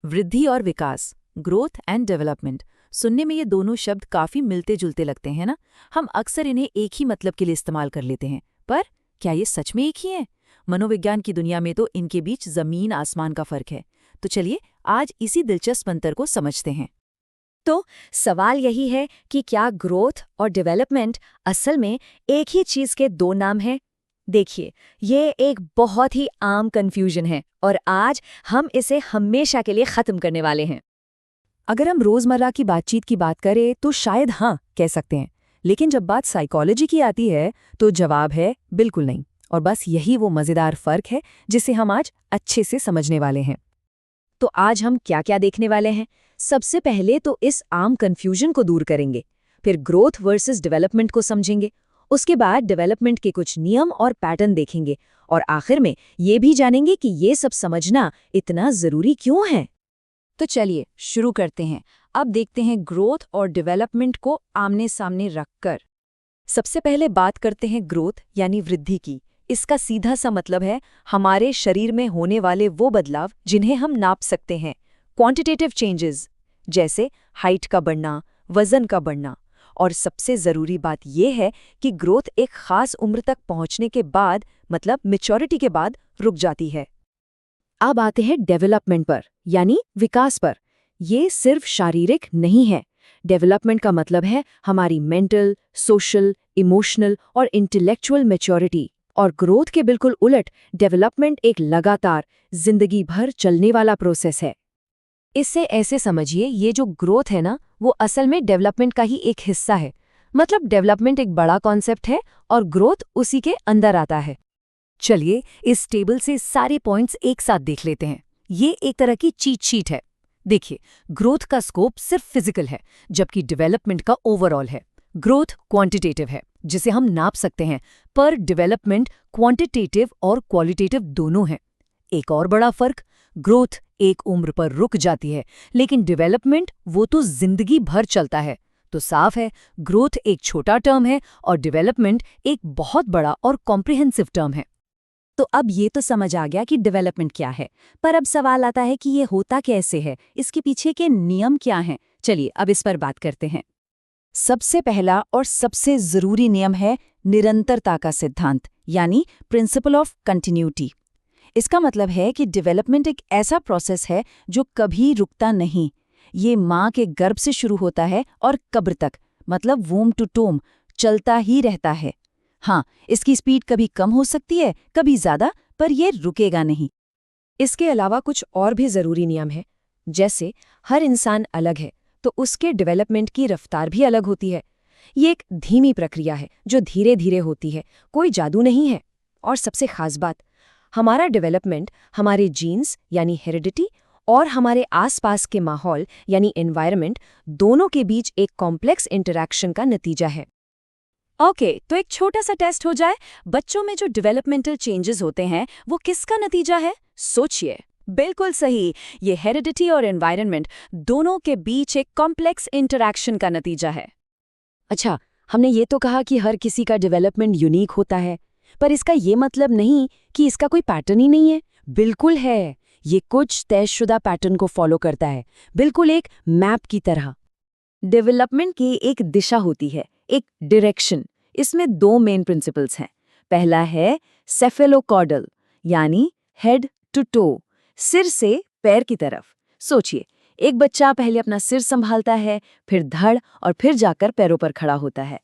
वृद्धि और विकास, growth and development. सुनने में ये दोनों शब्द काफी मिलते जुलते लगते हैं ना। हम अक्सर इन्हें एक ही मतलब के लिए इस्तेमाल कर लेते हैं, पर क्या ये सच में एक ही है? मनोविज्ञान की दुनिया में तो इनके बीच जमीन आसमान का फर्क है। तो चलिए आज इसी दिलचस्प अंतर को समझते हैं। तो सवाल यही है कि क्या ग्रोथ और डेवलपमेंट असल में एक ही चीज के दो नाम हैं? देखिए, ये एक बहुत ही आम कंफ्यूजन है और आज हम इसे हमेशा के लिए खत्म करने वाले हैं। अगर हम रोजमर्रा की बातचीत की बात करें तो शायद हाँ कह सकते हैं, लेकिन जब बात साइकोलॉजी की आती है तो जवाब है बिल्कुल नहीं। और बस यही वो मजेदार फर्क है जिसे हम आज अच्छे से समझने वाले हैं। तो आज हम क्या-क्या देखने वाले हैं? सबसे पहले तो इस आम कंफ्यूजन को दूर करेंगे, फिर ग्रोथ वर्सेस डेवलपमेंट को समझेंगे, उसके बाद डेवलपमेंट के कुछ नियम और पैटर्न देखेंगे और आखिर में ये भी जानेंगे कि ये सब समझना इतना जरूरी क्यों है। तो चलिए शुरू करते हैं। अब देखते हैं ग्रोथ और डेवलपमेंट को आमने सामने रखकर। सबसे पहले बात करते हैं ग्रोथ यानी वृद्धि की। इसका सीधा सा मतलब है हमारे शरीर में होने वाले वो बदलाव जिन्हें हम नाप सकते हैं, क्वांटिटेटिव चेंजेस, जैसे हाइट का बढ़ना, वजन का बढ़ना। और सबसे ज़रूरी बात यह है कि ग्रोथ एक खास उम्र तक पहुंचने के बाद, मतलब मैच्योरिटी के बाद, रुक जाती है। अब आते हैं डेवलपमेंट पर, यानी विकास पर। ये सिर्फ शारीरिक नहीं है। डेवलपमेंट का मतलब है हमारी मेंटल, सोशल, इमोशनल और इंटेलेक्चुअल मैच्योरिटी। और ग्रोथ के बिल्कुल उलट, डेवलपमेंट एक लगातार, जिंदगी भर चलने वाला प्रोसेस है। इससे ऐसे समझिए, ये जो ग्रोथ है ना, वो असल में डेवलपमेंट का ही एक हिस्सा है। मतलब डेवलपमेंट एक बड़ा कॉन्सेप्ट है और ग्रोथ उसी के अंदर आता है। चलिए इस टेबल से सारे पॉइंट्स एक साथ देख लेते हैं। ये एक तरह की चीट शीट है। देखिए, ग्रोथ का स्कोप सिर्फ फिजिकल है, जबकि डेवलपमेंट का ओवरऑल है। ग्रोथ क्वांटिटेटिव है, जिसे हम नाप सकते हैं, पर डेवलपमेंट क्वांटिटेटिव और क्वालिटेटिव दोनों हैं। एक और बड़ा फर्क, ग्रोथ एक उम्र पर रुक जाती है, लेकिन डेवलपमेंट वो तो जिंदगी भर चलता है। तो साफ है, ग्रोथ एक छोटा टर्म है और डेवलपमेंट एक बहुत बड़ा और कॉम्प्रिहेंसिव टर्म है। तो अब ये तो समझ आ गया कि डेवलपमेंट क्या है, पर अब सवाल आता है कि ये होता कैसे है, इसके पीछे के नियम क्या हैं? चलिए अब इस पर बात करते हैं। सबसे पहला और सबसे जरूरी नियम है निरंतरता का सिद्धांत, यानी प्रिंसिपल ऑफ कंटिन्यूटी। इसका मतलब है कि डेवलपमेंट एक ऐसा प्रोसेस है जो कभी रुकता नहीं। ये माँ के गर्भ से शुरू होता है और कब्र तक, मतलब वूम टू टोम, चलता ही रहता है। हाँ, इसकी स्पीड कभी कम हो सकती है, कभी ज्यादा, पर ये रुकेगा नहीं। इसके अलावा कुछ और भी जरूरी नियम हैं, जैसे हर इंसान अलग है, तो उसके डेवलपमेंट की रफ्तार भी अलग होती है। ये एक धीमी प्रक्रिया है जो धीरे धीरे होती है, कोई जादू नहीं है। और सबसे खास बात, हमारा डेवलपमेंट हमारे जीन्स यानी हेरिडिटी और हमारे आसपास के माहौल यानी एनवायरनमेंट, दोनों के बीच एक कॉम्प्लेक्स इंटरैक्शन का नतीजा है। ओके, तो एक छोटा सा टेस्ट हो जाए। बच्चों में जो डेवलपमेंटल चेंजेस होते हैं वो किसका नतीजा है? सोचिए। बिल्कुल सही, ये हेरिडिटी और एनवायरनमेंट दोनों के बीच एक कॉम्प्लेक्स इंटरैक्शन का नतीजा है। अच्छा, हमने ये तो कहा कि हर किसी का डेवलपमेंट यूनिक होता है, पर इसका ये मतलब नहीं कि इसका कोई पैटर्न ही नहीं है। बिल्कुल है, ये कुछ तयशुदा पैटर्न को फॉलो करता है, बिल्कुल एक मैप की तरह। डेवलपमेंट की एक दिशा होती है, एक डायरेक्शन। इसमें दो मेन प्रिंसिपल्स हैं। पहला है सेफेलोकॉर्डल, यानी हेड टू टो, सिर से पैर की तरफ। सोचिए, एक बच्चा पहले अपना सिर संभालता है, फिर धड़ और फिर जाकर पैरों पर खड़ा होता है।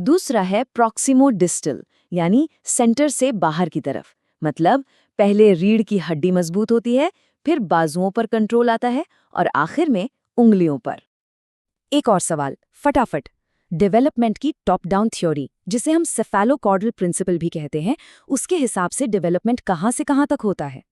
दूसरा है प्रॉक्सिमो डिस्टल, यानी सेंटर से बाहर की तरफ। मतलब पहले रीढ़ की हड्डी मजबूत होती है, फिर बाजुओं पर कंट्रोल आता है और आखिर में उंगलियों पर। एक और सवाल, फटाफट। डेवलपमेंट की टॉप डाउन थ्योरी, जिसे हम सेफेलोकॉर्डल प्रिंसिपल भी कहते हैं, उसके हिसाब से डेवलपमेंट कहाँ से कहाँ तक होता है?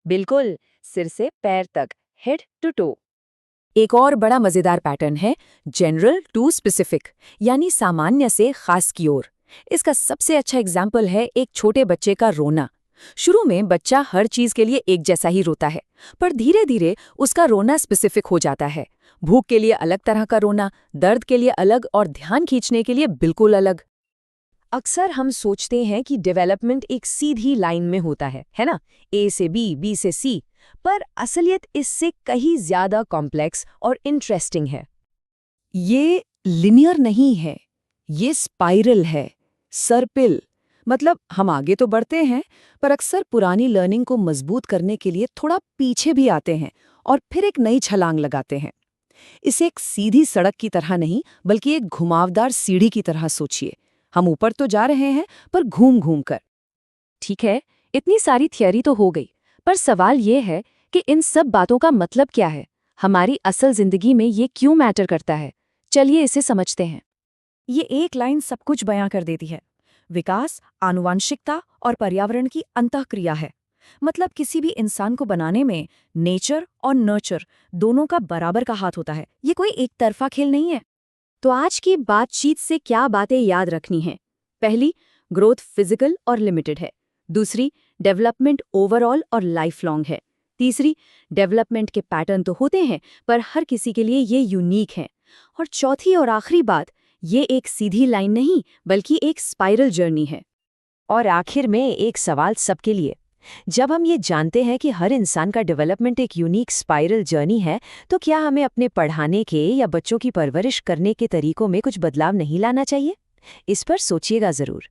बिल्कुल, सिर से पैर तक, हेड टू टो। एक और बड़ा मजेदार पैटर्न है जनरल टू स्पेसिफिक, यानी सामान्य से खास की ओर। इसका सबसे अच्छा एग्जाम्पल है एक छोटे बच्चे का रोना। शुरू में बच्चा हर चीज के लिए एक जैसा ही रोता है, पर धीरे धीरे उसका रोना स्पेसिफिक हो जाता है। भूख के लिए अलग तरह का रोना, दर्द के लिए अलग और ध्यान खींचने के लिए बिल्कुल अलग। अक्सर हम सोचते हैं कि डेवलपमेंट एक सीधी लाइन में होता है ना, ए से बी, बी से सी, पर असलियत इससे कहीं ज्यादा कॉम्प्लेक्स और इंटरेस्टिंग है। ये लिनियर नहीं है, ये स्पाइरल है, सर्पिल। मतलब हम आगे तो बढ़ते हैं, पर अक्सर पुरानी लर्निंग को मजबूत करने के लिए थोड़ा पीछे भी आते हैं और फिर एक नई छलांग लगाते हैं। इसे एक सीधी सड़क की तरह नहीं, बल्कि एक घुमावदार सीढ़ी की तरह सोचिए। हम ऊपर तो जा रहे हैं, पर घूम घूम कर। ठीक है, इतनी सारी थियरी तो हो गई, पर सवाल ये है कि इन सब बातों का मतलब क्या है? हमारी असल जिंदगी में ये क्यों मैटर करता है? चलिए इसे समझते हैं। ये एक लाइन सब कुछ बयां कर देती है। विकास, आनुवंशिकता और पर्यावरण की अंतःक्रिया है। मतलब किसी भी इंसान को बनाने में नेचर और नर्चर दोनों का बराबर का हाथ होता है। ये कोई एक तरफा खेल नहीं है। तो आज की बातचीत से क्या बातें याद रखनी हैं? पहली, ग्रोथ फिजिकल और लिमिटेड है। दूसरी, डेवलपमेंट ओवरऑल और लाइफ लॉन्ग है। तीसरी, डेवलपमेंट के पैटर्न तो होते हैं, पर हर किसी के लिए ये यूनिक है। और चौथी और आखिरी बात, ये एक सीधी लाइन नहीं, बल्कि एक स्पाइरल जर्नी है। और आखिर में एक सवाल सबके लिए, जब हम ये जानते हैं कि हर इंसान का डेवलपमेंट एक यूनिक स्पाइरल जर्नी है, तो क्या हमें अपने पढ़ाने के या बच्चों की परवरिश करने के तरीकों में कुछ बदलाव नहीं लाना चाहिए? इस पर सोचिएगा जरूर।